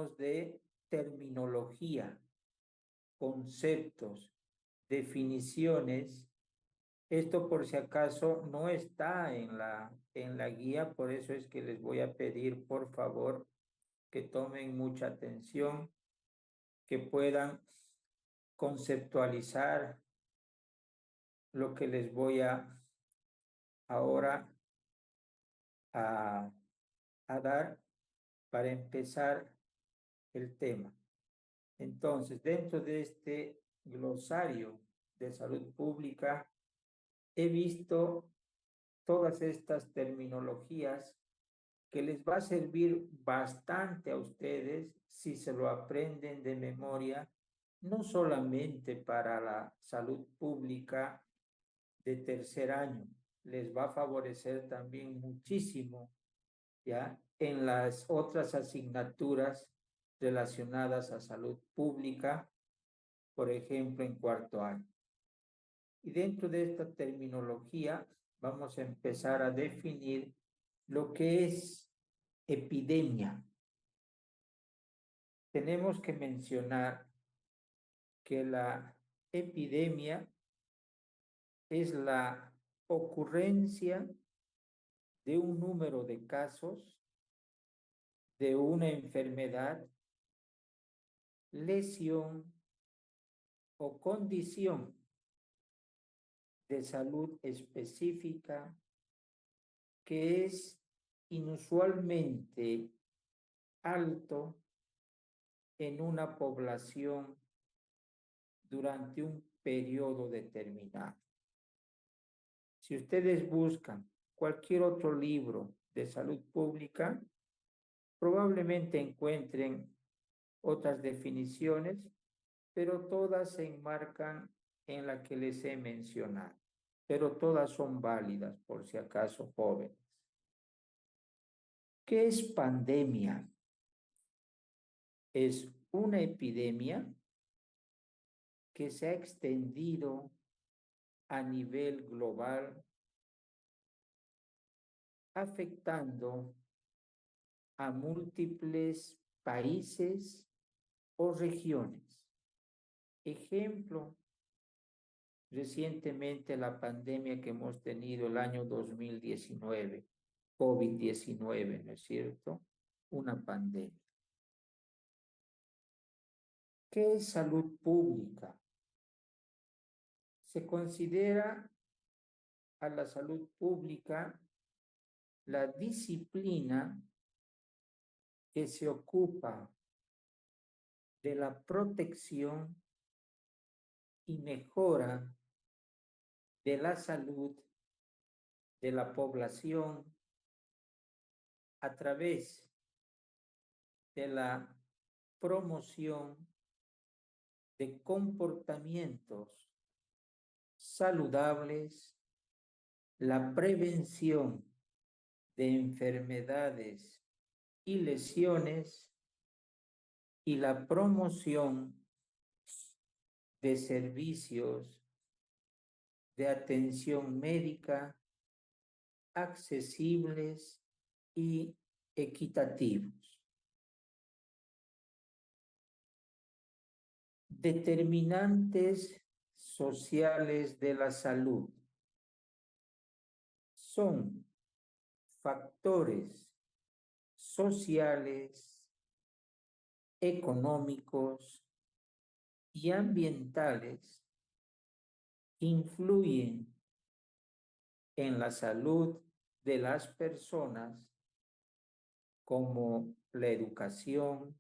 hablamos de terminología, conceptos, definiciones. Esto por si acaso no está en la guía, por eso es que les voy a pedir por favor que tomen mucha atención, que puedan conceptualizar lo que les voy ahora a, a dar para empezar el tema. Entonces, dentro de este glosario de salud pública, he visto todas estas terminologías que les va a servir bastante a ustedes si se lo aprenden de memoria, no solamente para la salud pública de tercer año, les va a favorecer también muchísimo, ¿ya? En las otras asignaturas relacionadas a salud pública, por ejemplo, en cuarto año. Y dentro de esta terminología vamos a empezar a definir lo que es epidemia. Tenemos que mencionar que la epidemia es la ocurrencia de un número de casos de una enfermedad, lesión o condición de salud específica que es inusualmente alto en una población durante un periodo determinado. Si ustedes buscan cualquier otro libro de salud pública, probablemente encuentren otras definiciones, pero todas se enmarcan en la que les he mencionado, pero todas son válidas por si acaso jóvenes. ¿Qué es pandemia? Es una epidemia que se ha extendido a nivel global, afectando a múltiples países o regiones. Ejemplo, recientemente la pandemia que hemos tenido el año 2019, COVID-19, ¿no es cierto? Una pandemia. ¿Qué es salud pública? Se considera a la salud pública la disciplina que se ocupa de la protección y mejora de la salud de la población a través de la promoción de comportamientos saludables, la prevención de enfermedades y lesiones y la promoción de servicios de atención médica accesibles y equitativos. Determinantes sociales de la salud son factores sociales, económicos y ambientales que influyen en la salud de las personas, como la educación,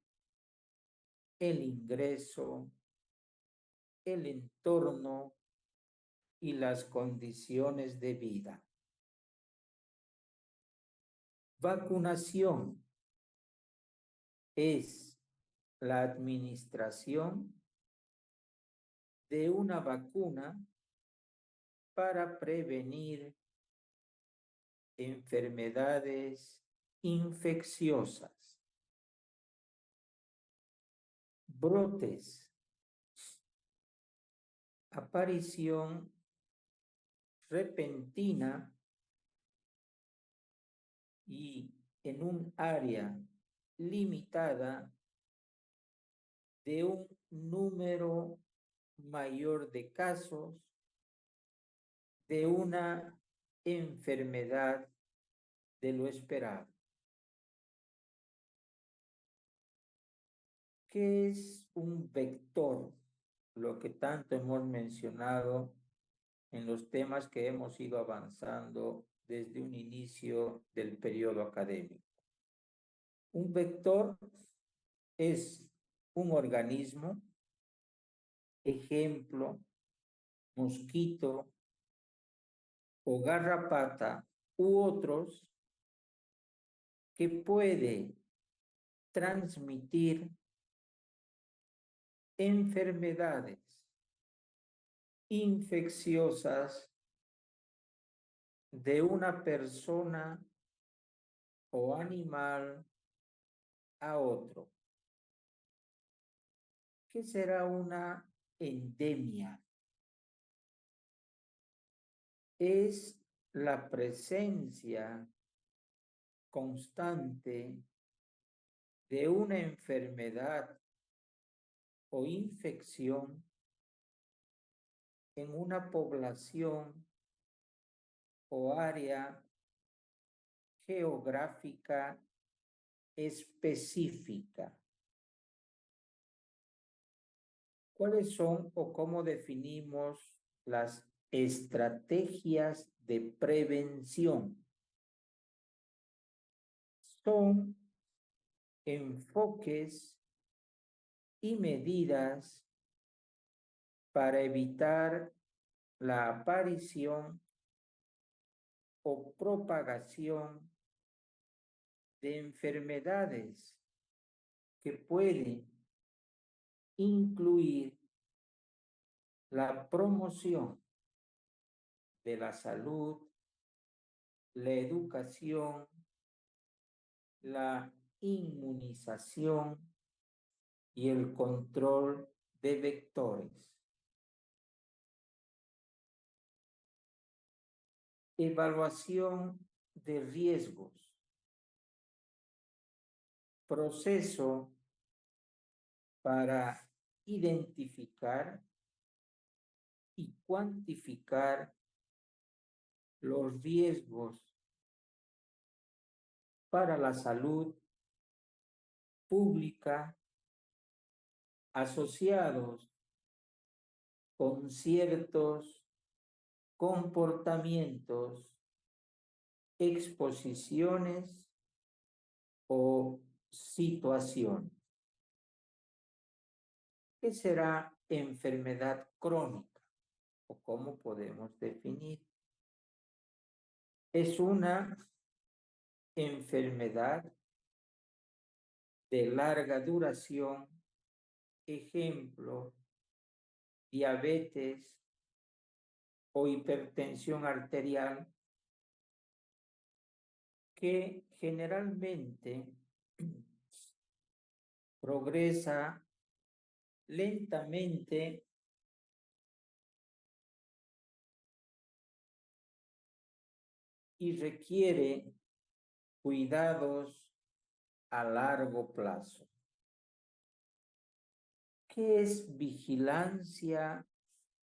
el ingreso, el entorno y las condiciones de vida. Vacunación es la administración de una vacuna para prevenir enfermedades infecciosas. Brotes, aparición repentina y en un área limitada de un número mayor de casos de una enfermedad de lo esperado. ¿Qué es un vector? Lo que tanto hemos mencionado en los temas que hemos ido avanzando desde un inicio del periodo académico. Un vector es un organismo, ejemplo, mosquito o garrapata u otros, que puede transmitir enfermedades infecciosas de una persona o animal a otro. ¿Qué será una endemia? Es la presencia constante de una enfermedad o infección en una población o área geográfica específica. ¿Cuáles son o cómo definimos las estrategias de prevención? Son enfoques y medidas para evitar la aparición o propagación de enfermedades que pueden incluir la promoción de la salud, la educación, la inmunización y el control de vectores. Evaluación de riesgos. Proceso para identificar y cuantificar los riesgos para la salud pública asociados con ciertos comportamientos, exposiciones o situaciones. ¿Qué será enfermedad crónica o cómo podemos definir? Es una enfermedad de larga duración, ejemplo, diabetes o hipertensión arterial, que generalmente progresa lentamente y requiere cuidados a largo plazo. ¿Qué es vigilancia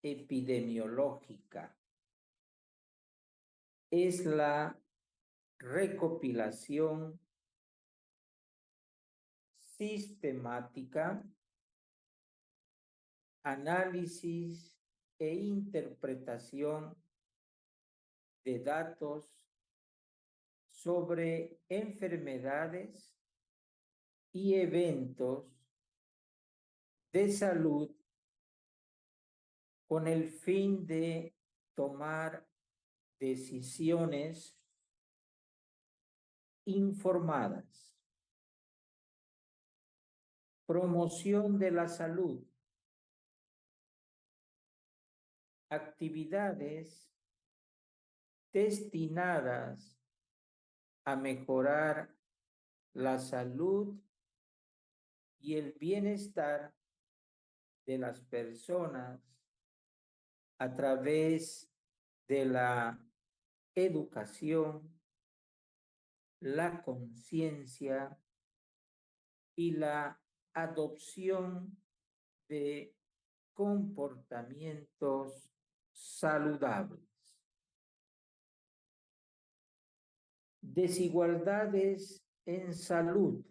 epidemiológica? Es la recopilación sistemática, análisis e interpretación de datos sobre enfermedades y eventos de salud con el fin de tomar decisiones informadas. Promoción de la salud. Actividades destinadas a mejorar la salud y el bienestar de las personas a través de la educación, la conciencia y la adopción de comportamientos saludables. Desigualdades en salud.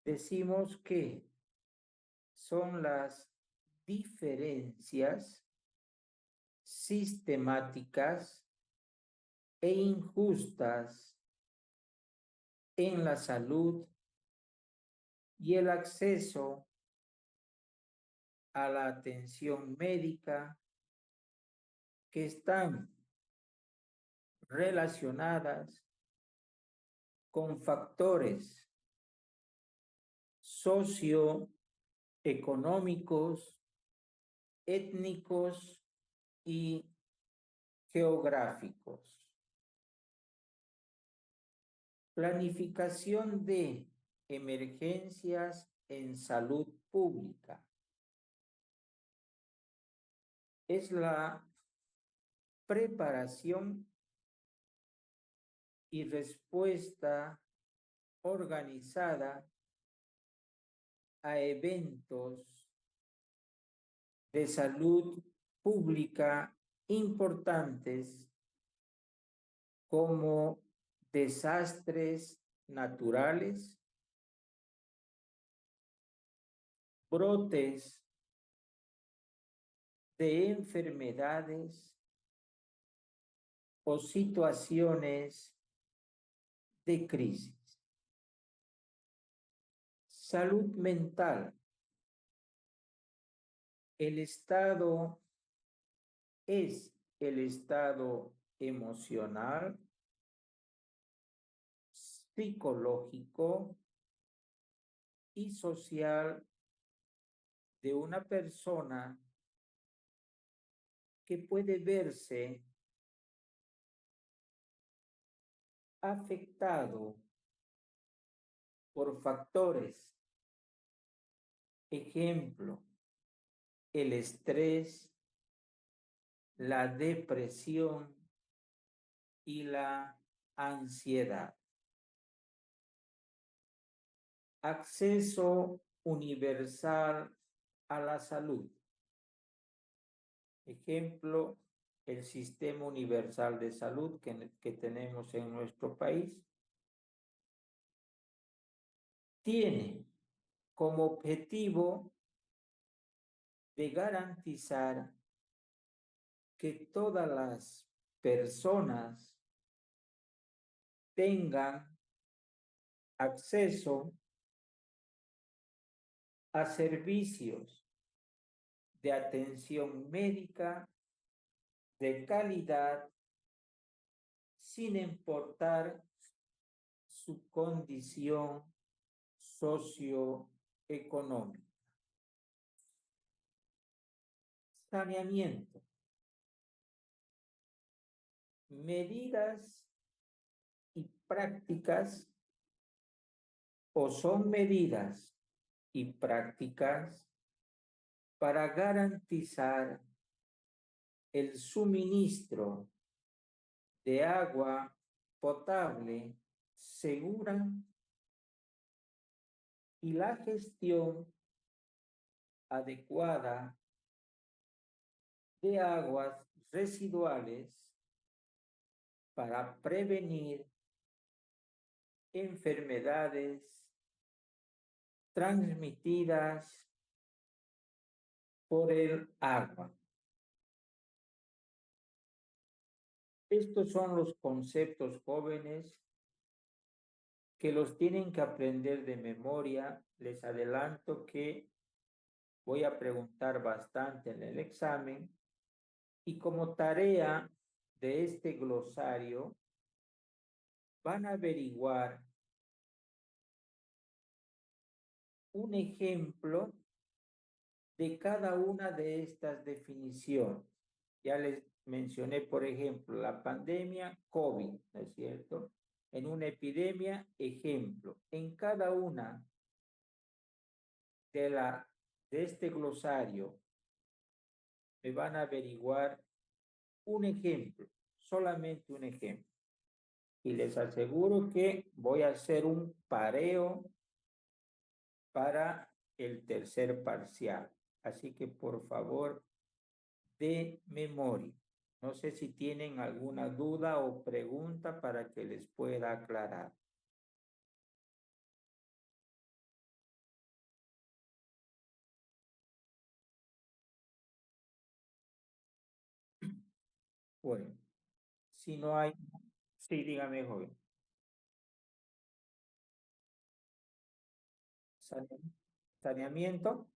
Decimos que son las diferencias sistemáticas e injustas en la salud y el acceso a la atención médica que están relacionadas con factores socioeconómicos, étnicos y geográficos. Planificación de emergencias en salud pública. Es la preparación y respuesta organizada a eventos de salud pública importantes como desastres naturales, brotes de enfermedades o situaciones de crisis. Salud mental. El estado es el estado emocional, psicológico y social de una persona que puede verse afectado por factores. Ejemplo, el estrés, la depresión y la ansiedad. Acceso universal a la salud. Ejemplo, el Sistema Universal de Salud que tenemos en nuestro país. Tiene como objetivo de garantizar que todas las personas tengan acceso a servicios de atención médica de calidad sin importar su condición socioeconómica. Saneamiento. Medidas y prácticas o son medidas y prácticas para garantizar el suministro de agua potable segura y la gestión adecuada de aguas residuales para prevenir enfermedades transmitidas por el agua. Estos son los conceptos jóvenes que los tienen que aprender de memoria. Les adelanto que voy a preguntar bastante en el examen y como tarea de este glosario van a averiguar un ejemplo de cada una de estas definiciones. Ya les mencioné, por ejemplo, la pandemia COVID, ¿no es cierto? En una epidemia, ejemplo. En cada una de este glosario me van a averiguar un ejemplo, solamente un ejemplo. Y les aseguro que voy a hacer un pareo para el tercer parcial. Así que por favor, de memoria. No sé si tienen alguna duda o pregunta para que les pueda aclarar. Bueno, si no hay, sí, dígame, joven. Saneamiento.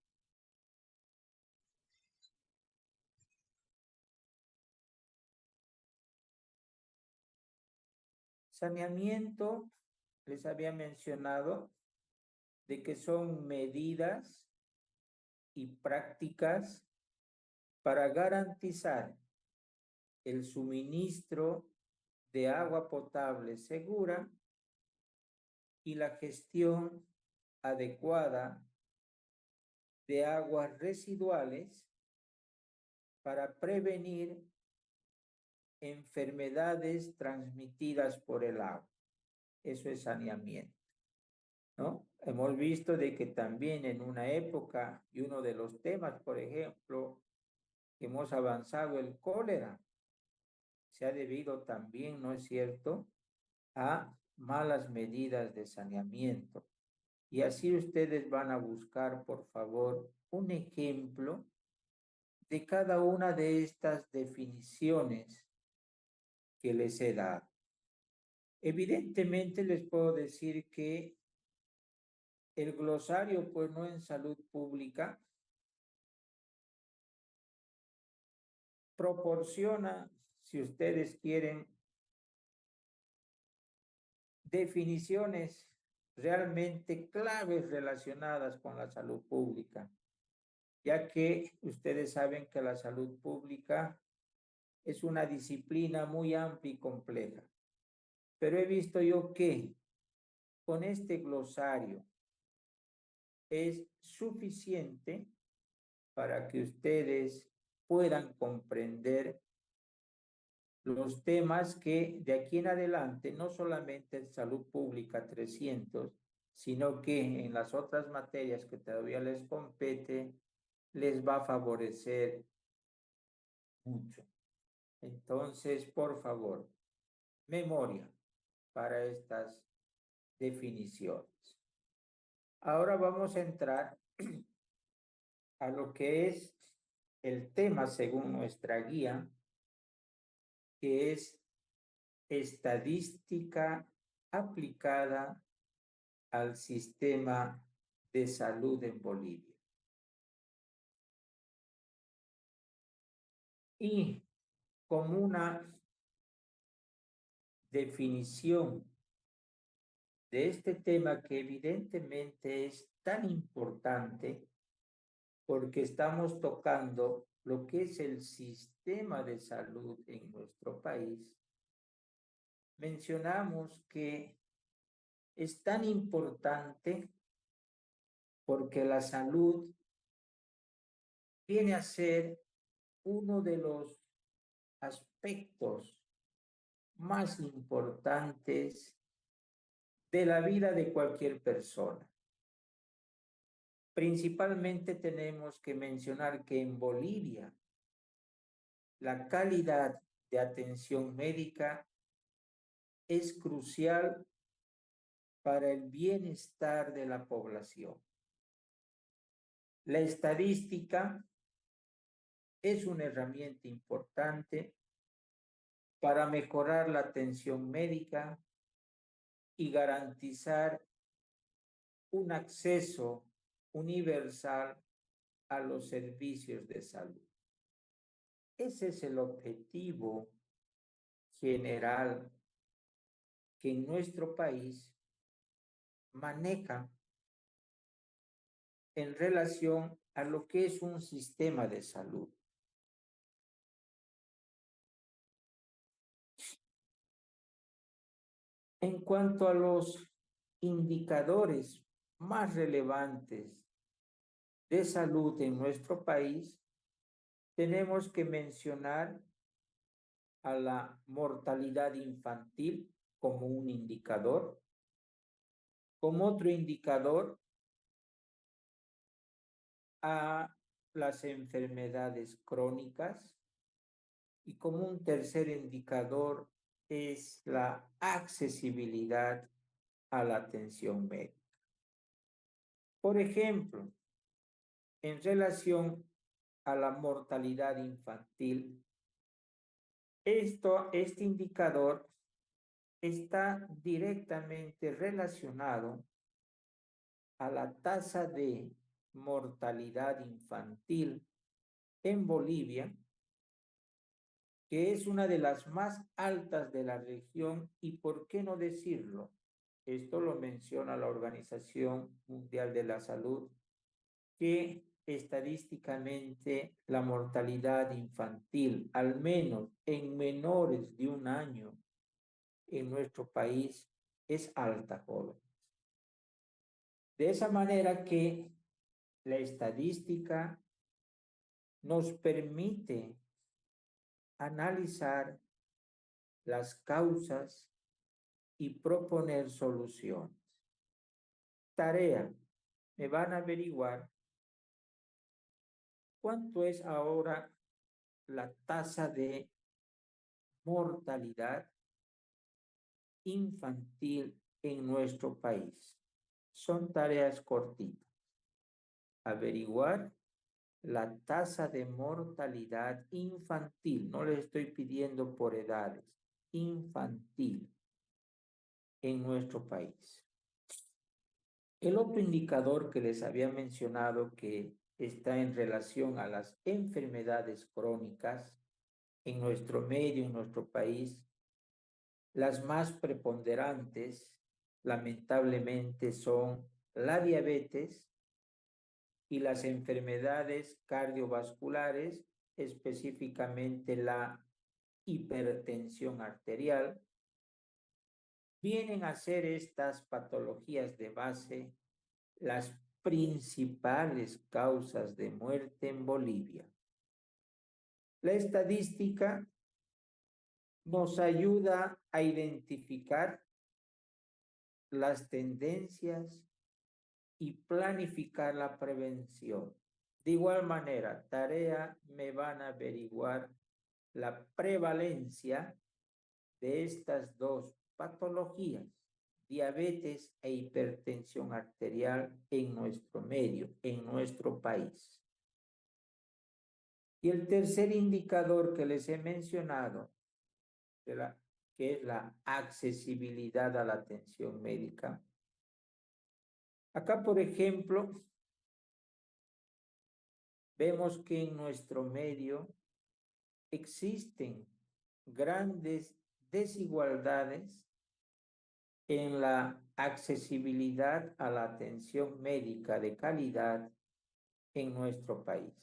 Saneamiento, les había mencionado de que son medidas y prácticas para garantizar el suministro de agua potable segura y la gestión adecuada de aguas residuales para prevenir enfermedades transmitidas por el agua. Eso es saneamiento, ¿no? Hemos visto de que también en una época y uno de los temas, por ejemplo, que hemos avanzado el cólera, se ha debido también, ¿no es cierto?, a malas medidas de saneamiento. Y así ustedes van a buscar, por favor, un ejemplo de cada una de estas definiciones que les he dado. Evidentemente les puedo decir que el glosario, pues no en salud pública, proporciona, si ustedes quieren, definiciones realmente claves relacionadas con la salud pública, ya que ustedes saben que la salud pública es una disciplina muy amplia y compleja. Pero he visto yo que con este glosario es suficiente para que ustedes puedan comprender los temas que de aquí en adelante, no solamente en salud pública 300, sino que en las otras materias que todavía les compete, les va a favorecer mucho. Entonces, por favor, memoria para estas definiciones. Ahora vamos a entrar a lo que es el tema según nuestra guía, que es estadística aplicada al sistema de salud en Bolivia. Y como una definición de este tema que evidentemente es tan importante porque estamos tocando lo que es el sistema de salud en nuestro país, mencionamos que es tan importante porque la salud viene a ser uno de los aspectos más importantes de la vida de cualquier persona. Principalmente tenemos que mencionar que en Bolivia la calidad de atención médica es crucial para el bienestar de la población. La estadística es una herramienta importante para mejorar la atención médica y garantizar un acceso universal a los servicios de salud. Ese es el objetivo general que en nuestro país maneja en relación a lo que es un sistema de salud. En cuanto a los indicadores más relevantes de salud en nuestro país, tenemos que mencionar a la mortalidad infantil como un indicador. Como otro indicador, a las enfermedades crónicas y como un tercer indicador es la accesibilidad a la atención médica. Por ejemplo, en relación a la mortalidad infantil, este indicador está directamente relacionado a la tasa de mortalidad infantil en Bolivia, que es una de las más altas de la región y, ¿por qué no decirlo? Esto lo menciona la Organización Mundial de la Salud, que estadísticamente la mortalidad infantil, al menos en menores de 1 año en nuestro país, es alta, joven. De esa manera que la estadística nos permite analizar las causas y proponer soluciones. Tarea, me van a averiguar cuánto es ahora la tasa de mortalidad infantil en nuestro país. Son tareas cortitas. Averiguar la tasa de mortalidad infantil, no les estoy pidiendo por edades, infantil en nuestro país. El otro indicador que les había mencionado que está en relación a las enfermedades crónicas en nuestro medio, en nuestro país, las más preponderantes, lamentablemente, son la diabetes y las enfermedades cardiovasculares, específicamente la hipertensión arterial. Vienen a ser estas patologías de base las principales causas de muerte en Bolivia. La estadística nos ayuda a identificar las tendencias y planificar la prevención. De igual manera, tarea, me van a averiguar la prevalencia de estas dos patologías, diabetes e hipertensión arterial en nuestro medio, en nuestro país. Y el tercer indicador que les he mencionado, que es la accesibilidad a la atención médica. Acá, por ejemplo, vemos que en nuestro medio existen grandes desigualdades en la accesibilidad a la atención médica de calidad en nuestro país.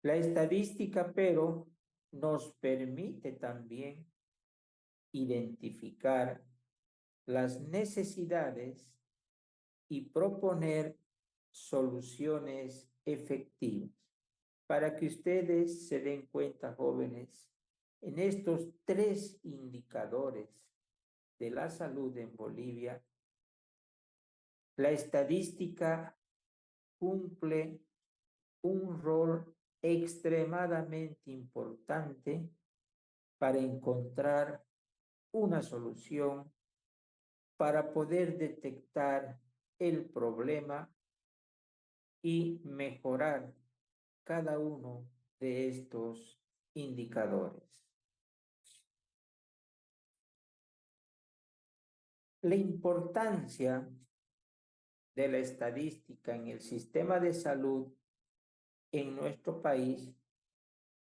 La estadística, pero, nos permite también identificar las necesidades y proponer soluciones efectivas. Para que ustedes se den cuenta, jóvenes, en estos 3 indicadores de la salud en Bolivia, la estadística cumple un rol extremadamente importante para encontrar una solución, para poder detectar el problema y mejorar cada uno de estos indicadores. La importancia de la estadística en el sistema de salud en nuestro país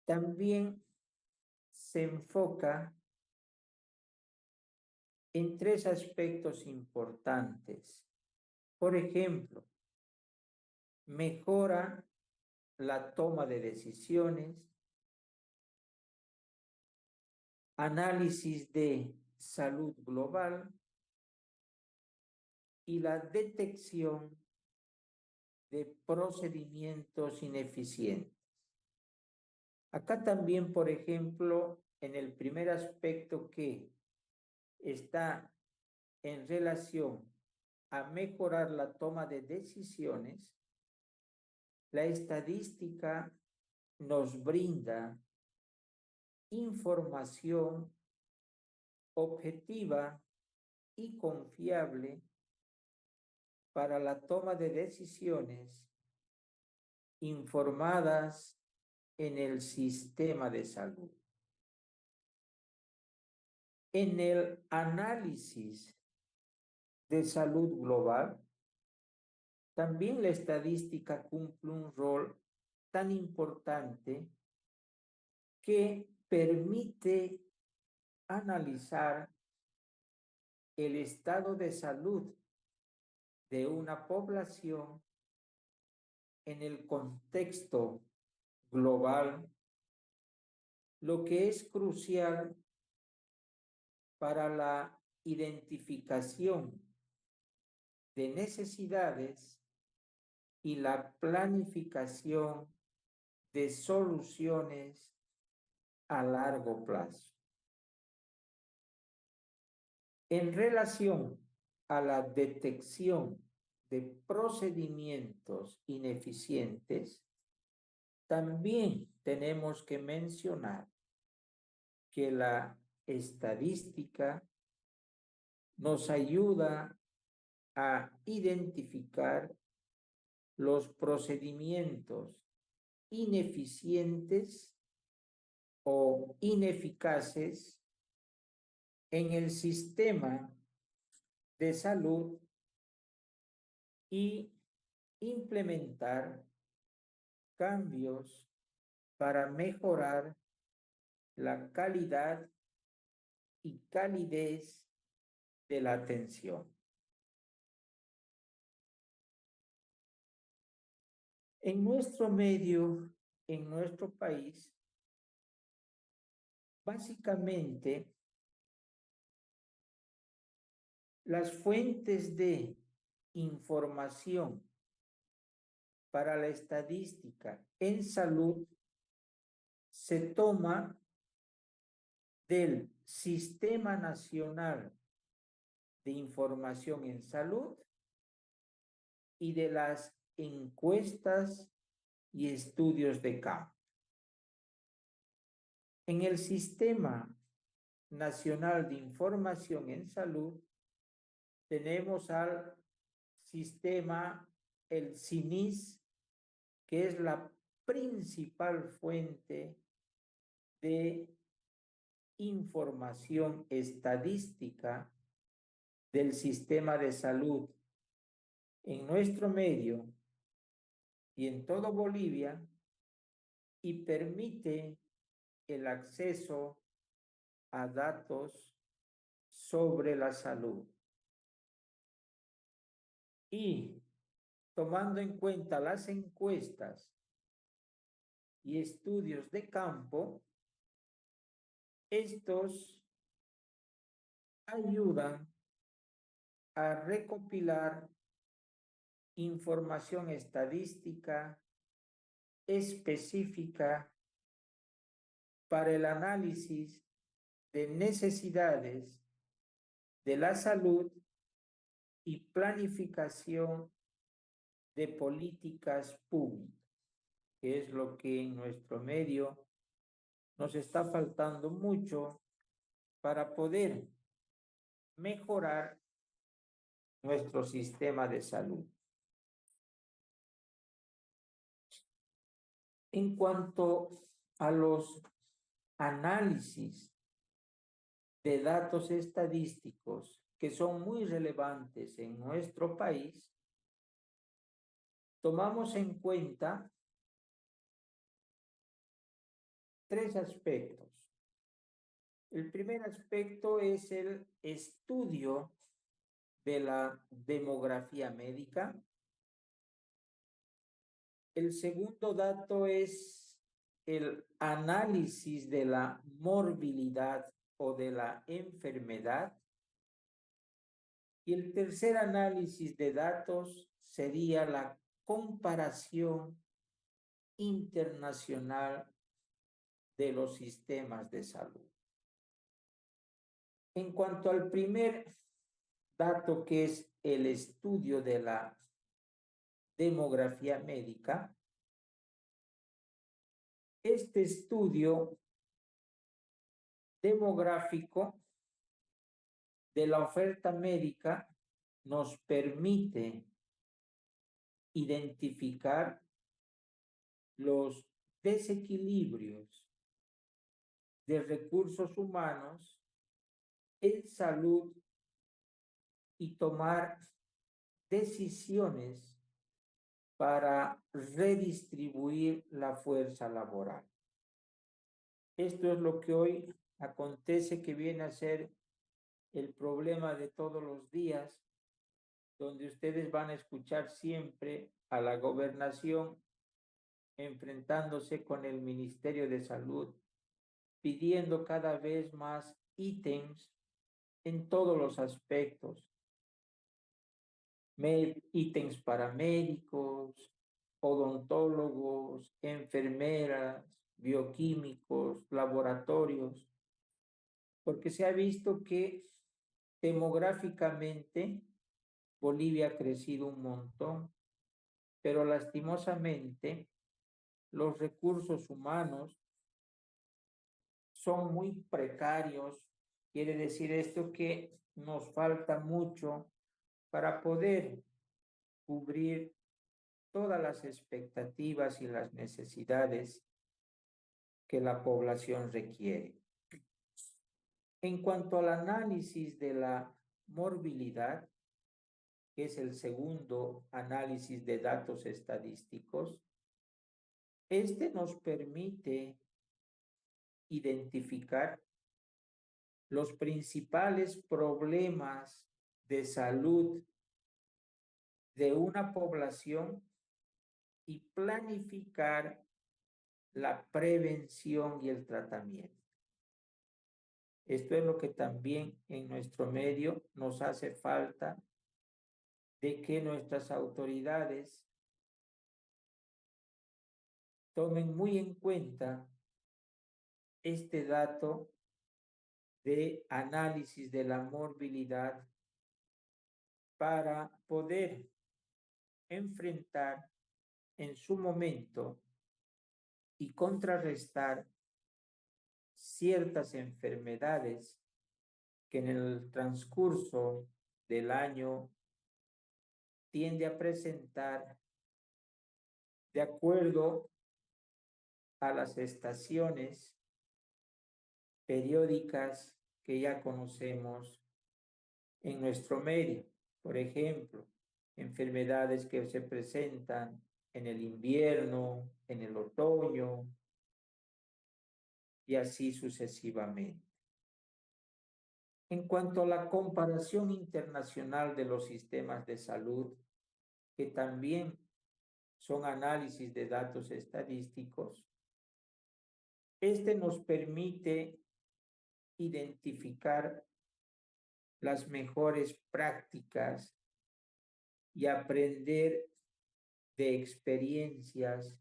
también se enfoca en 3 aspectos importantes. Por ejemplo, mejora la toma de decisiones, análisis de salud global y la detección de procedimientos ineficientes. Acá también, por ejemplo, en el primer aspecto que está en relación a mejorar la toma de decisiones, La estadística nos brinda información objetiva y confiable para la toma de decisiones informadas en el sistema de salud. En el análisis de salud global, también la estadística cumple un rol tan importante que permite analizar el estado de salud de una población en el contexto global, lo que es crucial para la identificación de necesidades y la planificación de soluciones a largo plazo. En relación a la detección de procedimientos ineficientes, también tenemos que mencionar que la estadística nos ayuda a identificar los procedimientos ineficientes o ineficaces en el sistema de salud y implementar cambios para mejorar la calidad y calidez de la atención. En nuestro medio, en nuestro país, básicamente las fuentes de información para la estadística en salud se toma del Sistema Nacional de Información en Salud y de las encuestas y estudios de campo. En el Sistema Nacional de Información en Salud tenemos al sistema, el CINIS, que es la principal fuente de información estadística del sistema de salud en nuestro medio y en todo Bolivia, y permite el acceso a datos sobre la salud. Y tomando en cuenta las encuestas y estudios de campo, estos ayudan a recopilar información estadística específica para el análisis de necesidades de la salud y planificación de políticas públicas, que es lo que en nuestro medio nos está faltando mucho para poder mejorar nuestro sistema de salud. En cuanto a los análisis de datos estadísticos que son muy relevantes en nuestro país, tomamos en cuenta tres aspectos. El primer aspecto es el estudio de la demografía médica. El segundo dato es el análisis de la morbilidad o de la enfermedad. Y el tercer análisis de datos sería la comparación internacional de los sistemas de salud. En cuanto al primer dato, que es el estudio de la demografía médica, Este estudio demográfico de la oferta médica nos permite identificar los desequilibrios de recursos humanos en salud y tomar decisiones para redistribuir la fuerza laboral. Esto es lo que hoy acontece, que viene a ser el problema de todos los días, donde ustedes van a escuchar siempre a la gobernación enfrentándose con el Ministerio de Salud, pidiendo cada vez más ítems en todos los aspectos, ítems para médicos, odontólogos, enfermeras, bioquímicos, laboratorios, porque se ha visto que demográficamente Bolivia ha crecido un montón, pero lastimosamente los recursos humanos son muy precarios. Quiere decir esto que nos falta mucho para poder cubrir todas las expectativas y las necesidades que la población requiere. En cuanto al análisis de la morbilidad, que es el segundo análisis de datos estadísticos, este nos permite identificar los principales problemas de salud de una población y planificar la prevención y el tratamiento. Esto es lo que también en nuestro medio nos hace falta, de que nuestras autoridades tomen muy en cuenta este dato de análisis de la morbilidad para poder enfrentar en su momento y contrarrestar ciertas enfermedades que en el transcurso del año tiende a presentar, de acuerdo a las estaciones periódicas que ya conocemos en nuestro medio. Por ejemplo, enfermedades que se presentan en el invierno, en el otoño y así sucesivamente. En cuanto a la comparación internacional de los sistemas de salud, que también son análisis de datos estadísticos, este nos permite identificar las mejores prácticas y aprender de experiencias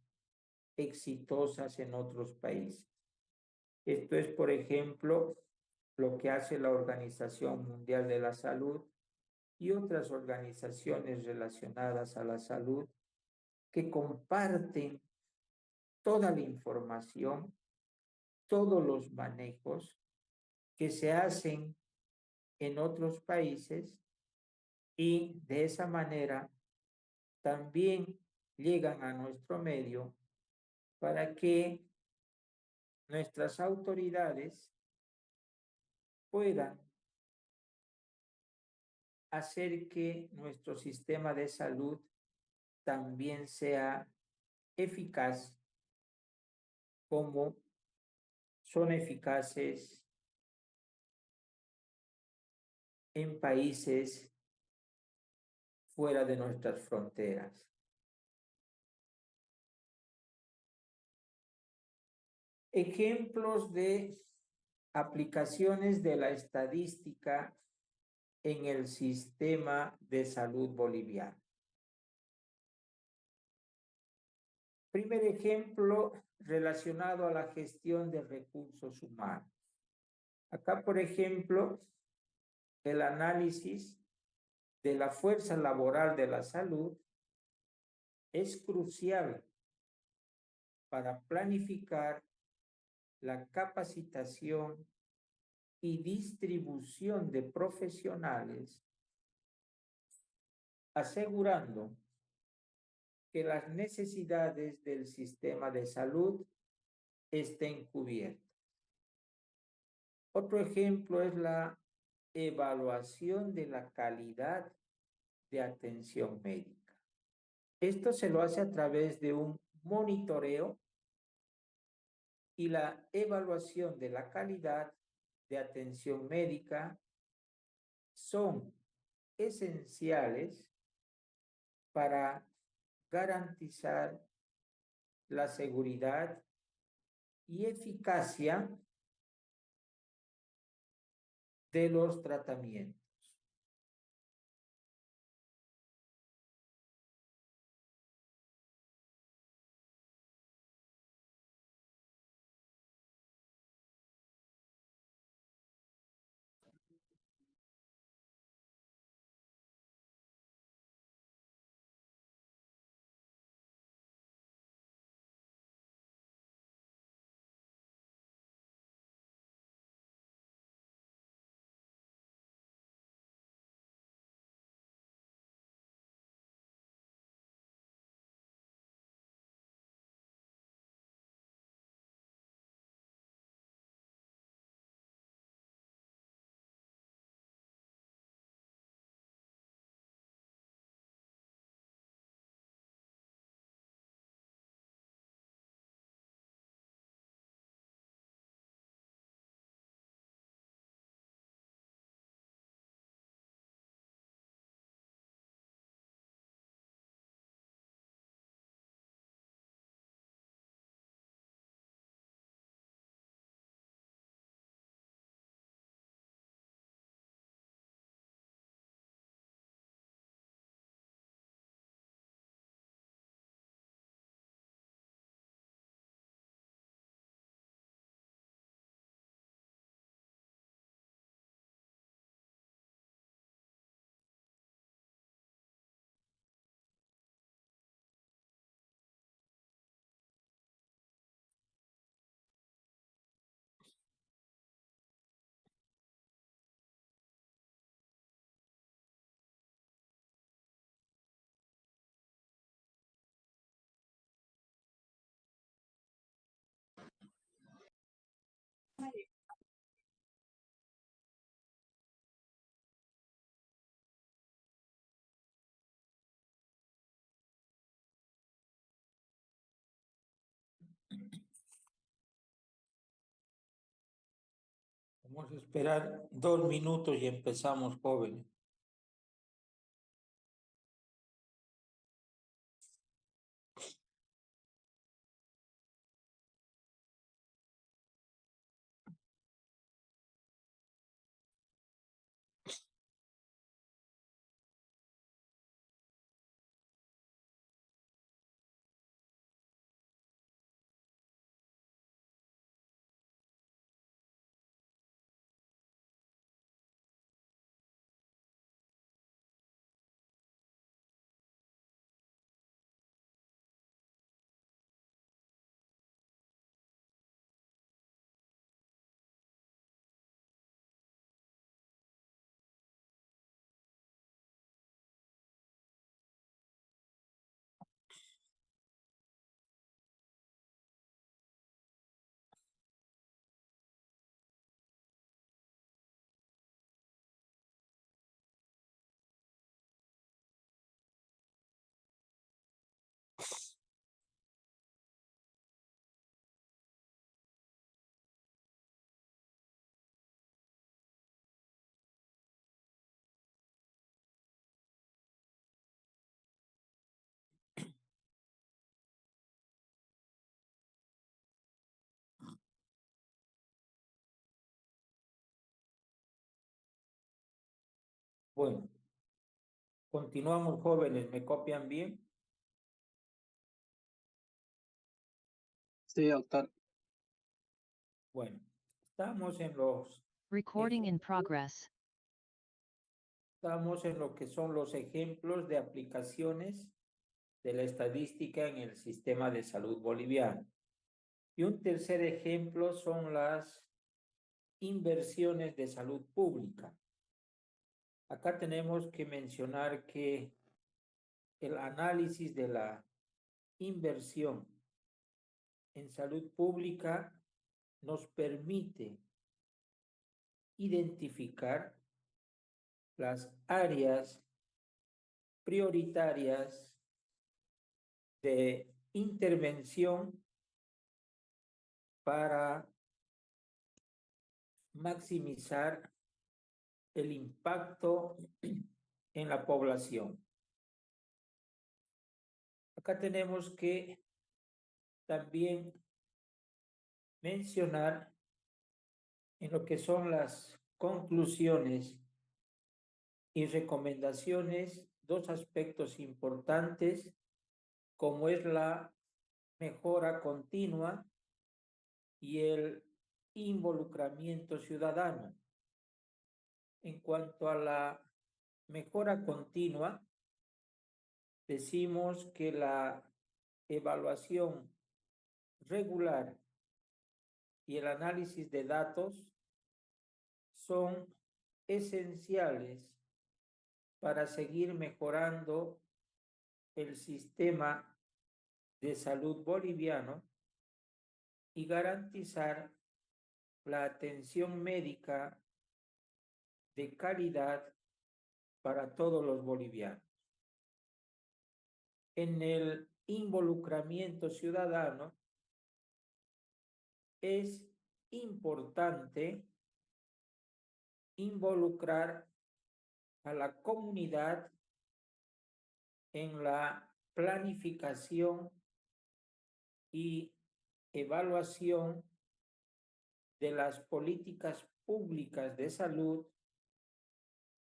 exitosas en otros países. Esto es, por ejemplo, lo que hace la Organización Mundial de la Salud y otras organizaciones relacionadas a la salud, que comparten toda la información, todos los manejos que se hacen en otros países, y de esa manera también llegan a nuestro medio para que nuestras autoridades puedan hacer que nuestro sistema de salud también sea eficaz, como son eficaces en países fuera de nuestras fronteras. Ejemplos de aplicaciones de la estadística en el sistema de salud boliviano. Primer ejemplo relacionado a la gestión de recursos humanos. Acá, por ejemplo, el análisis de la fuerza laboral de la salud es crucial para planificar la capacitación y distribución de profesionales, asegurando que las necesidades del sistema de salud estén cubiertas. Otro ejemplo es la evaluación de la calidad de atención médica. Esto se lo hace a través de un monitoreo y la evaluación de la calidad de atención médica son esenciales para garantizar la seguridad y eficacia de los tratamientos. Vamos a esperar 2 minutos y empezamos, jóvenes. Bueno, continuamos, jóvenes. ¿Me copian bien? Sí, doctor. Bueno, estamos en los Recording in progress. Estamos en lo que son los ejemplos de aplicaciones de la estadística en el sistema de salud boliviano. Y un tercer ejemplo son las inversiones de salud pública. Acá tenemos que mencionar que el análisis de la inversión en salud pública nos permite identificar las áreas prioritarias de intervención para maximizar el impacto en la población. Acá tenemos que también mencionar en lo que son las conclusiones y recomendaciones dos aspectos importantes, como es la mejora continua y el involucramiento ciudadano. En cuanto a la mejora continua, decimos que la evaluación regular y el análisis de datos son esenciales para seguir mejorando el sistema de salud boliviano y garantizar la atención médica de calidad para todos los bolivianos. En el involucramiento ciudadano es importante involucrar a la comunidad en la planificación y evaluación de las políticas públicas de salud,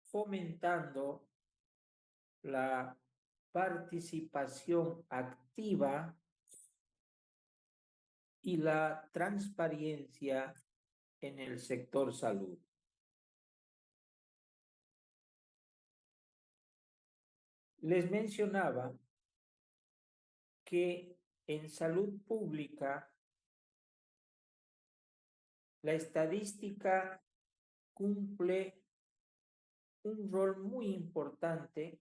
fomentando la participación activa y la transparencia en el sector salud. Les mencionaba que en salud pública la estadística cumple un rol muy importante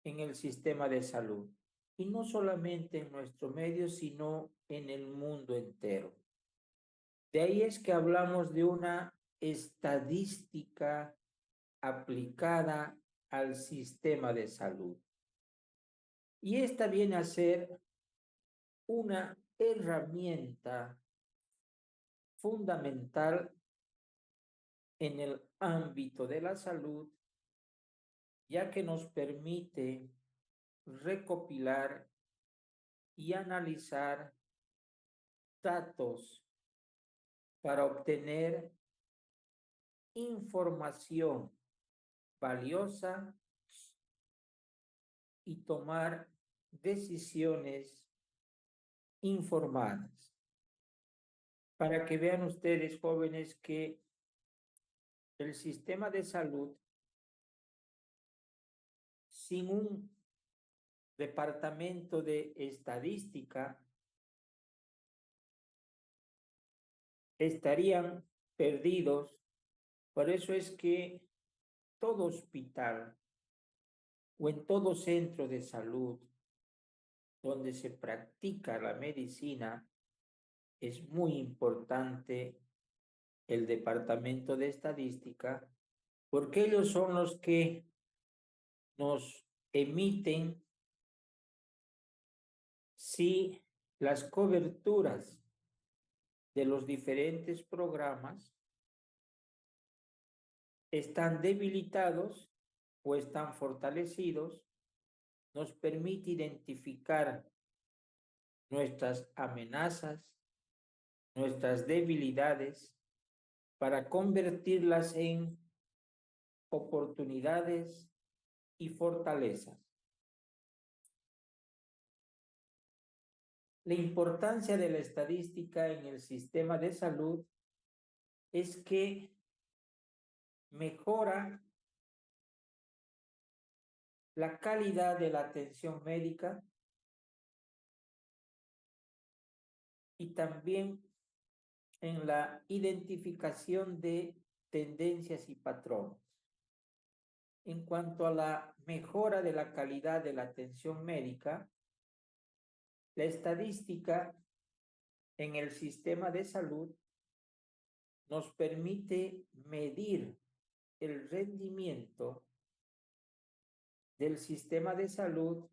en el sistema de salud, y no solamente en nuestro medio, sino en el mundo entero. De ahí es que hablamos de una estadística aplicada al sistema de salud. Y esta viene a ser una herramienta fundamental en el ámbito de la salud, ya que nos permite recopilar y analizar datos para obtener información valiosa y tomar decisiones informadas. Para que vean ustedes, jóvenes, que el sistema de salud, sin un departamento de estadística, estarían perdidos. Por eso es que todo hospital o en todo centro de salud donde se practica la medicina, es muy importante el departamento de estadística, porque ellos son los que nos emiten si las coberturas de los diferentes programas están debilitados o están fortalecidos, nos permite identificar nuestras amenazas, nuestras debilidades, para convertirlas en oportunidades y fortalezas. La importancia de la estadística en el sistema de salud es que mejora la calidad de la atención médica y también en la identificación de tendencias y patrones. En cuanto a la mejora de la calidad de la atención médica, la estadística en el sistema de salud nos permite medir el rendimiento del sistema de salud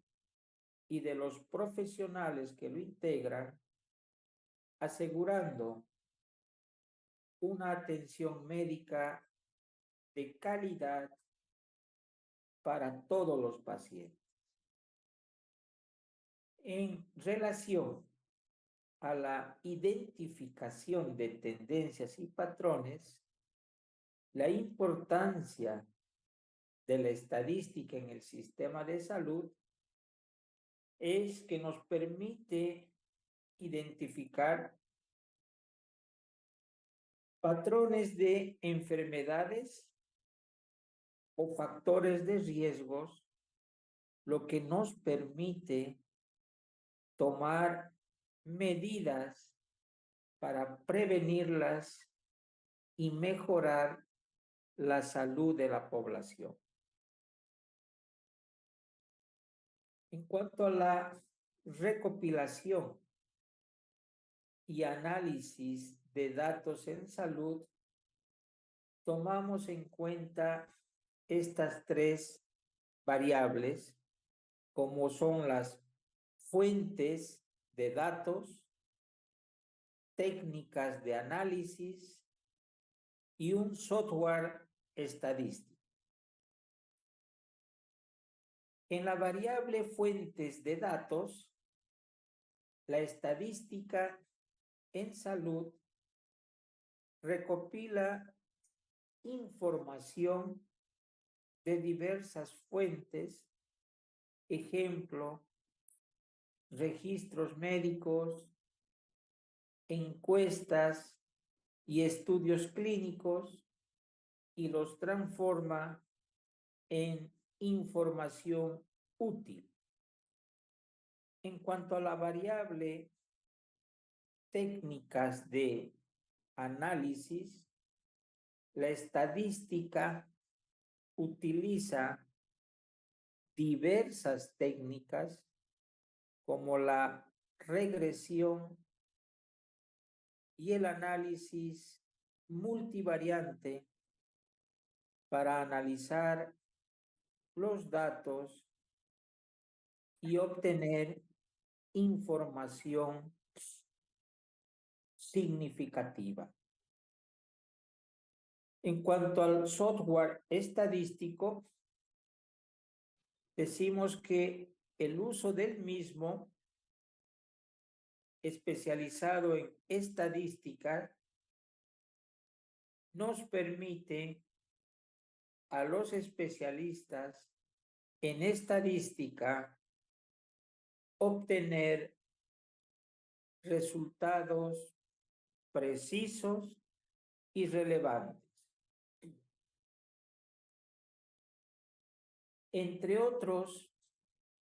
y de los profesionales que lo integran, asegurando una atención médica de calidad para todos los pacientes. En relación a la identificación de tendencias y patrones, la importancia de la estadística en el sistema de salud es que nos permite identificar patrones de enfermedades o factores de riesgos, lo que nos permite tomar medidas para prevenirlas y mejorar la salud de la población. En cuanto a la recopilación y análisis de datos en salud, tomamos en cuenta estas tres variables, como son las fuentes de datos, técnicas de análisis y un software estadístico. En la variable fuentes de datos, la estadística en salud recopila información de diversas fuentes, ejemplo, registros médicos, encuestas y estudios clínicos, y los transforma en información útil. En cuanto a la variable técnicas de análisis, la estadística utiliza diversas técnicas como la regresión y el análisis multivariante para analizar los datos y obtener información significativa. En cuanto al software estadístico, decimos que el uso del mismo, especializado en estadística, nos permite a los especialistas en estadística obtener resultados precisos y relevantes. Entre otros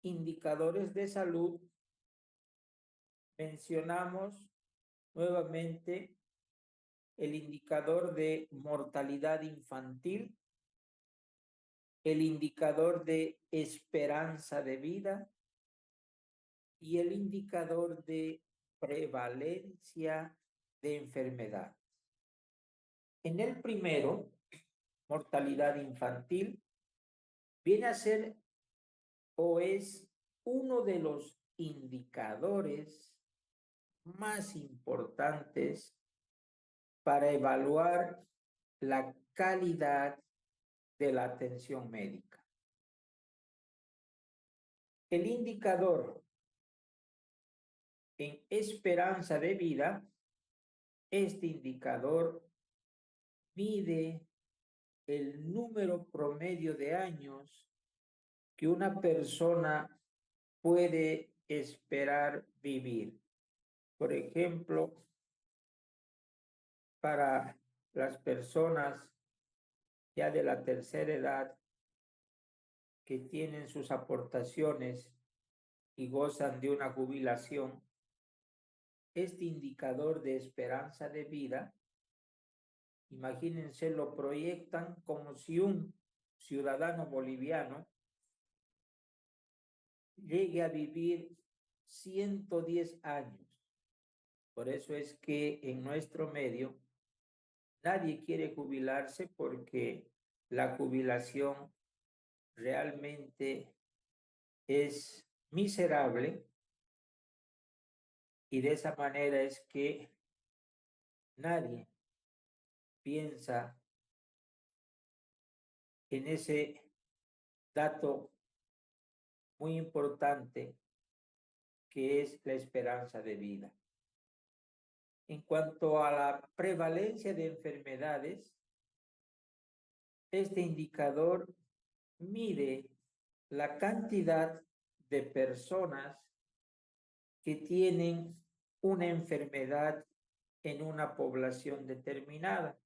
indicadores de salud, mencionamos nuevamente el indicador de mortalidad infantil, el indicador de esperanza de vida y el indicador de prevalencia de enfermedad. En el primero, mortalidad infantil, viene a ser o es uno de los indicadores más importantes para evaluar la calidad de la atención médica. El indicador en esperanza de vida, este indicador mide el número promedio de años que una persona puede esperar vivir. Por ejemplo, para las personas ya de la tercera edad que tienen sus aportaciones y gozan de una jubilación, este indicador de esperanza de vida, imagínense, lo proyectan como si un ciudadano boliviano llegue a vivir 110 años. Por eso es que en nuestro medio nadie quiere jubilarse, porque la jubilación realmente es miserable, y de esa manera es que nadie piensa en ese dato muy importante que es la esperanza de vida. En cuanto a la prevalencia de enfermedades, este indicador mide la cantidad de personas que tienen una enfermedad en una población determinada.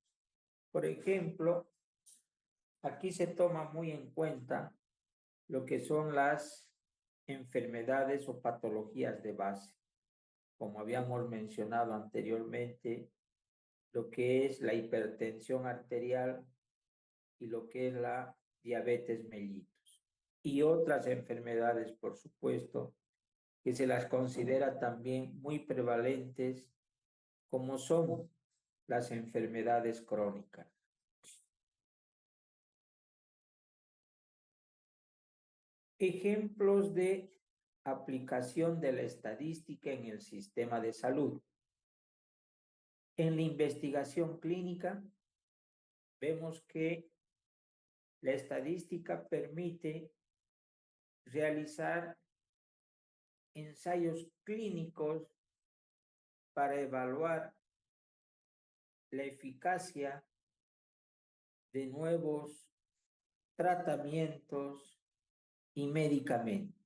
Por ejemplo, aquí se toma muy en cuenta lo que son las enfermedades o patologías de base, como habíamos mencionado anteriormente, lo que es la hipertensión arterial y lo que es la diabetes mellitus, y otras enfermedades, por supuesto, que se las considera también muy prevalentes, como son las enfermedades crónicas. Ejemplos de aplicación de la estadística en el sistema de salud. En la investigación clínica, vemos que la estadística permite realizar ensayos clínicos para evaluar la eficacia de nuevos tratamientos y medicamentos.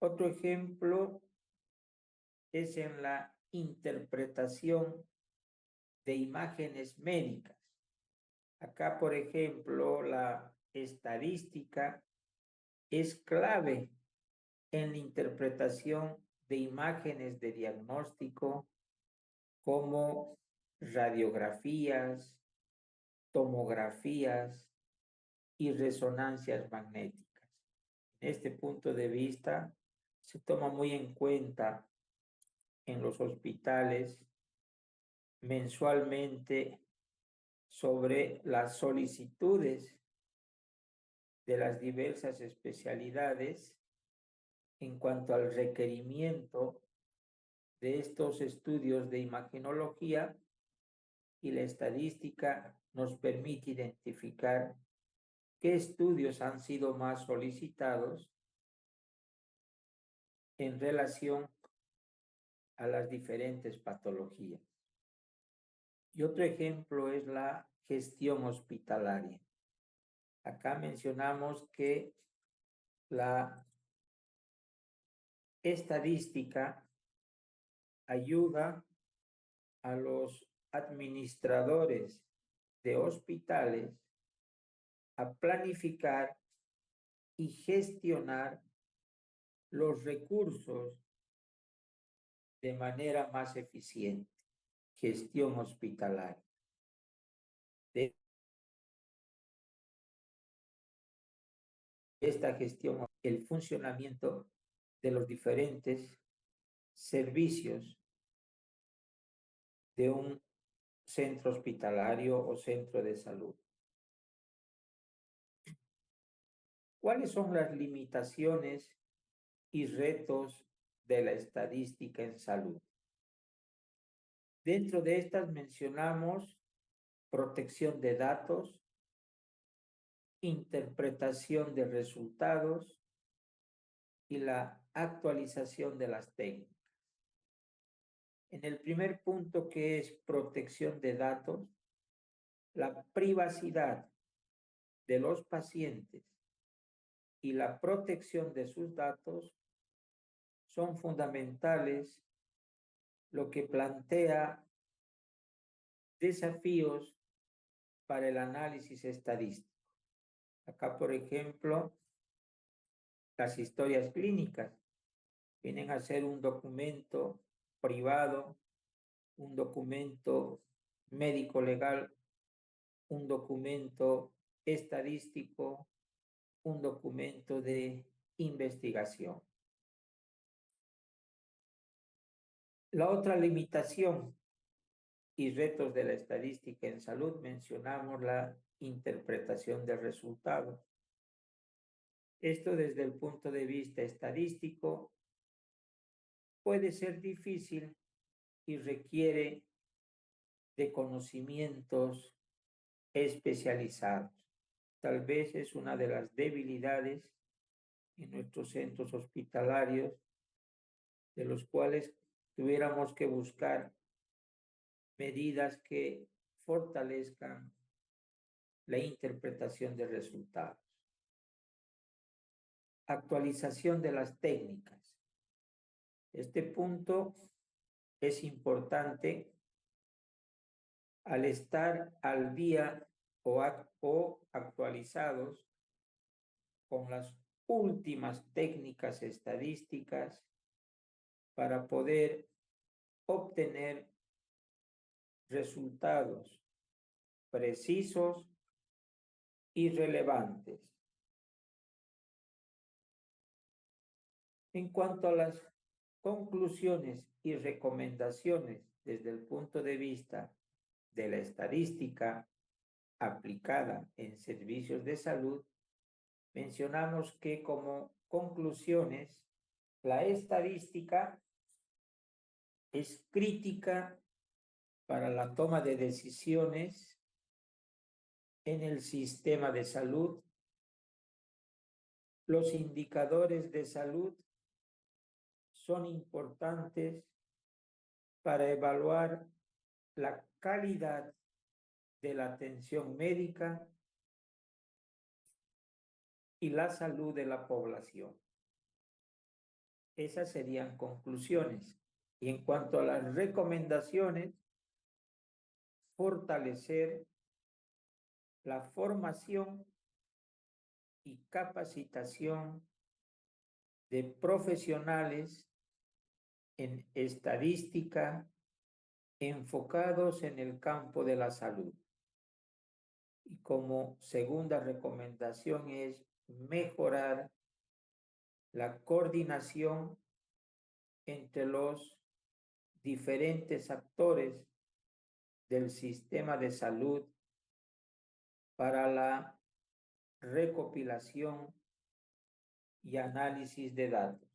Otro ejemplo es en la interpretación de imágenes médicas. Acá, por ejemplo, la estadística es clave en la interpretación de imágenes de diagnóstico como radiografías, tomografías y resonancias magnéticas. En este punto de vista, se toma muy en cuenta en los hospitales mensualmente sobre las solicitudes de las diversas especialidades en cuanto al requerimiento de estos estudios de imagenología, y la estadística nos permite identificar qué estudios han sido más solicitados en relación a las diferentes patologías. Y otro ejemplo es la gestión hospitalaria. Acá mencionamos que la estadística ayuda a los administradores de hospitales a planificar y gestionar los recursos de manera más eficiente. Gestión hospitalaria. De esta gestión, el funcionamiento de los diferentes servicios de un centro hospitalario o centro de salud. ¿Cuáles son las limitaciones y retos de la estadística en salud? Dentro de estas mencionamos protección de datos, interpretación de resultados y la actualización de las técnicas. En el primer punto, que es protección de datos, la privacidad de los pacientes y la protección de sus datos son fundamentales, lo que plantea desafíos para el análisis estadístico. Acá, por ejemplo, las historias clínicas vienen a ser un documento privado, un documento médico legal, un documento estadístico, un documento de investigación. La otra limitación y retos de la estadística en salud, mencionamos la interpretación del resultado. Esto desde el punto de vista estadístico puede ser difícil y requiere de conocimientos especializados. Tal vez es una de las debilidades en nuestros centros hospitalarios, de los cuales tuviéramos que buscar medidas que fortalezcan la interpretación de resultados. Actualización de las técnicas. Este punto es importante al estar al día o actualizados con las últimas técnicas estadísticas para poder obtener resultados precisos y relevantes. En cuanto a las conclusiones y recomendaciones desde el punto de vista de la estadística aplicada en servicios de salud, mencionamos que como conclusiones, la estadística es crítica para la toma de decisiones en el sistema de salud. Los indicadores de salud son importantes para evaluar la calidad de la atención médica y la salud de la población. Esas serían conclusiones. Y en cuanto a las recomendaciones, fortalecer la formación y capacitación de profesionales en estadística enfocados en el campo de la salud. Y como segunda recomendación es mejorar la coordinación entre los diferentes actores del sistema de salud para la recopilación y análisis de datos.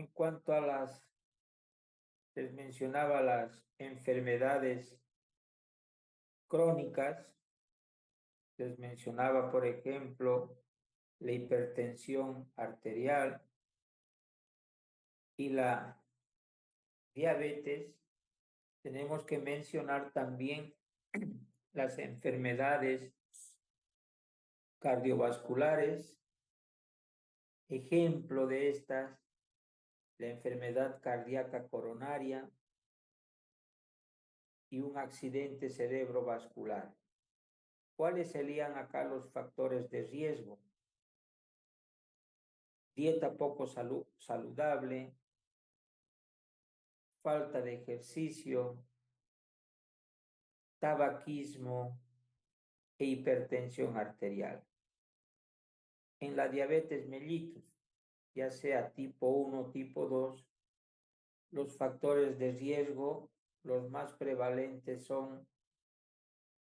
En cuanto a les mencionaba las enfermedades crónicas, les mencionaba, por ejemplo, la hipertensión arterial y la diabetes. Tenemos que mencionar también las enfermedades cardiovasculares. Ejemplo de estas, la enfermedad cardíaca coronaria y un accidente cerebrovascular. ¿Cuáles serían acá los factores de riesgo? Dieta poco saludable, falta de ejercicio, tabaquismo e hipertensión arterial. En la diabetes mellitus, ya sea tipo 1 o tipo 2, los factores de riesgo, los más prevalentes son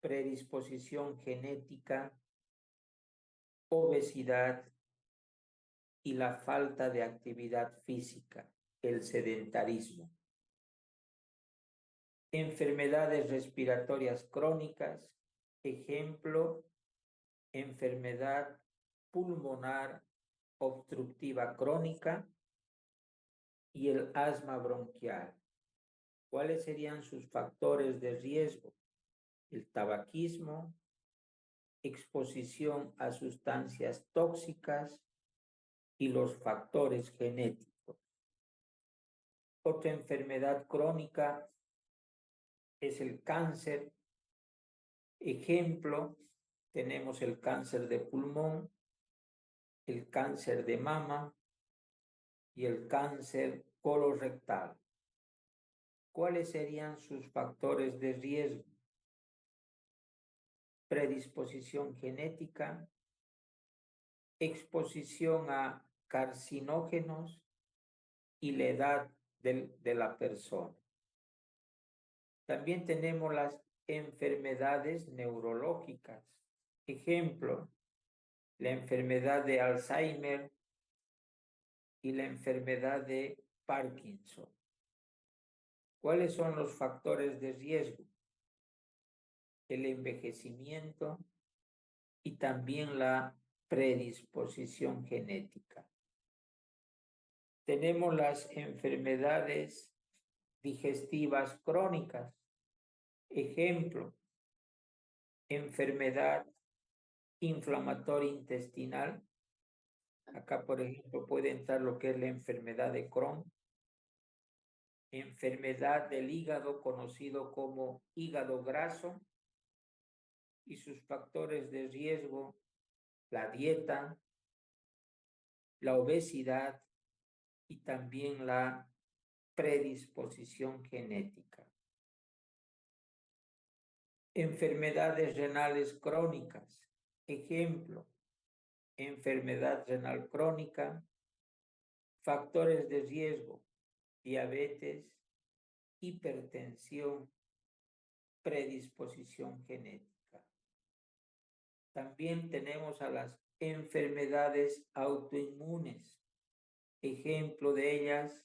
predisposición genética, obesidad y la falta de actividad física, el sedentarismo. Enfermedades respiratorias crónicas, ejemplo, enfermedad pulmonar obstructiva crónica y el asma bronquial. ¿Cuáles serían sus factores de riesgo? El tabaquismo, exposición a sustancias tóxicas y los factores genéticos. Otra enfermedad crónica es el cáncer Ejemplo, tenemos el cáncer de pulmón, el cáncer de mama y el cáncer colorectal. ¿Cuáles serían sus factores de riesgo? Predisposición genética, exposición a carcinógenos y la edad de la persona. También tenemos las enfermedades neurológicas. Ejemplo, la enfermedad de Alzheimer y la enfermedad de Parkinson. ¿Cuáles son los factores de riesgo? El envejecimiento y también la predisposición genética. Tenemos las enfermedades digestivas crónicas. Ejemplo, enfermedad inflamatoria intestinal. Acá, por ejemplo, puede entrar lo que es la enfermedad de Crohn. Enfermedad del hígado, conocido como hígado graso, y sus factores de riesgo, la dieta, la obesidad y también la predisposición genética. Enfermedades renales crónicas. Ejemplo, enfermedad renal crónica, factores de riesgo, diabetes, hipertensión, predisposición genética. También tenemos a las enfermedades autoinmunes. Ejemplo de ellas,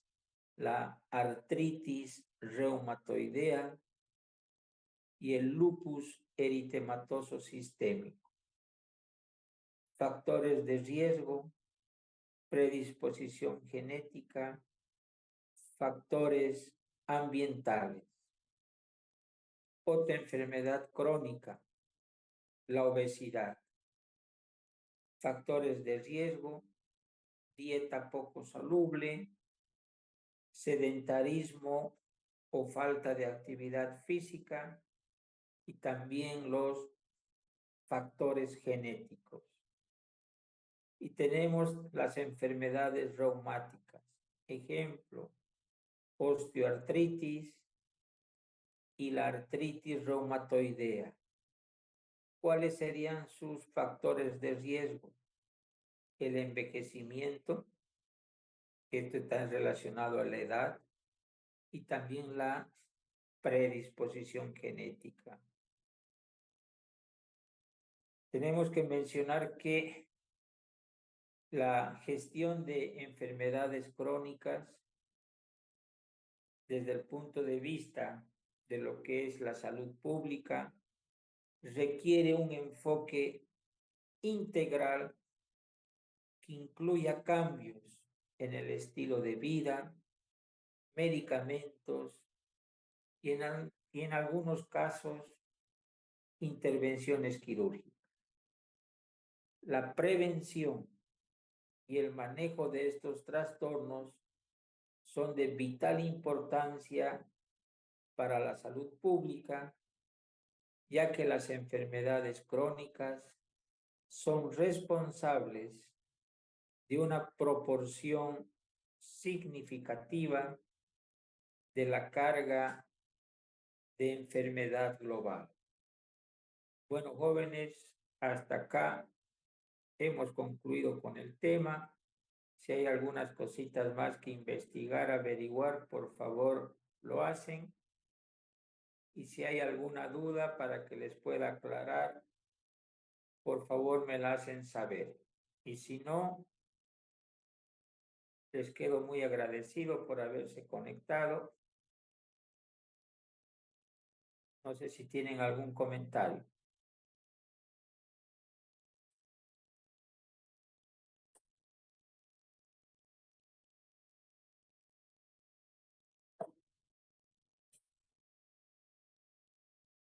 la artritis reumatoidea y el lupus eritematoso sistémico. Factores de riesgo, predisposición genética, factores ambientales. Otra enfermedad crónica, la obesidad. Factores de riesgo, dieta poco salubre, sedentarismo o falta de actividad física y también los factores genéticos. Y tenemos las enfermedades reumáticas. Ejemplo, osteoartritis y la artritis reumatoidea. ¿Cuáles serían sus factores de riesgo? El envejecimiento, esto está relacionado a la edad, y también la predisposición genética. Tenemos que mencionar que la gestión de enfermedades crónicas desde el punto de vista de lo que es la salud pública requiere un enfoque integral que incluya cambios en el estilo de vida, medicamentos y en algunos casos intervenciones quirúrgicas. La prevención y el manejo de estos trastornos son de vital importancia para la salud pública, ya que las enfermedades crónicas son responsables de una proporción significativa de la carga de enfermedad global. Bueno, jóvenes, hasta acá hemos concluido con el tema. Si hay algunas cositas más que investigar, averiguar, por favor, lo hacen. Y si hay alguna duda para que les pueda aclarar, por favor me la hacen saber. Y si no, les quedo muy agradecido por haberse conectado. No sé si tienen algún comentario.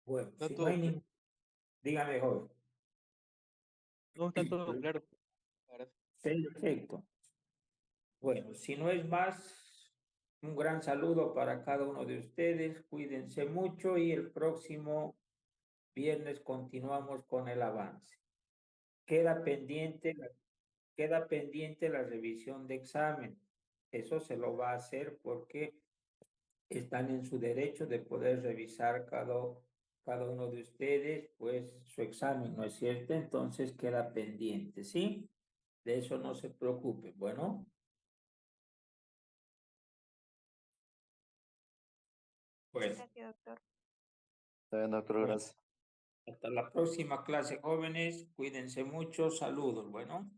Bueno, Está si no todo hay claro. ningún... Dígame, joven. No, está todo claro. Gracias. Perfecto. Bueno, si no es más, un gran saludo para cada uno de ustedes. Cuídense mucho y el próximo viernes continuamos con el avance. Queda pendiente la revisión de examen. Eso se lo va a hacer porque están en su derecho de poder revisar cada uno de ustedes, pues, su examen, ¿no es cierto? Entonces queda pendiente, ¿sí? De eso no se preocupe. Bueno, pues, Gracias, doctor. Está bien, doctor, bueno, gracias. hasta la próxima clase, jóvenes. Cuídense mucho. Saludos, bueno.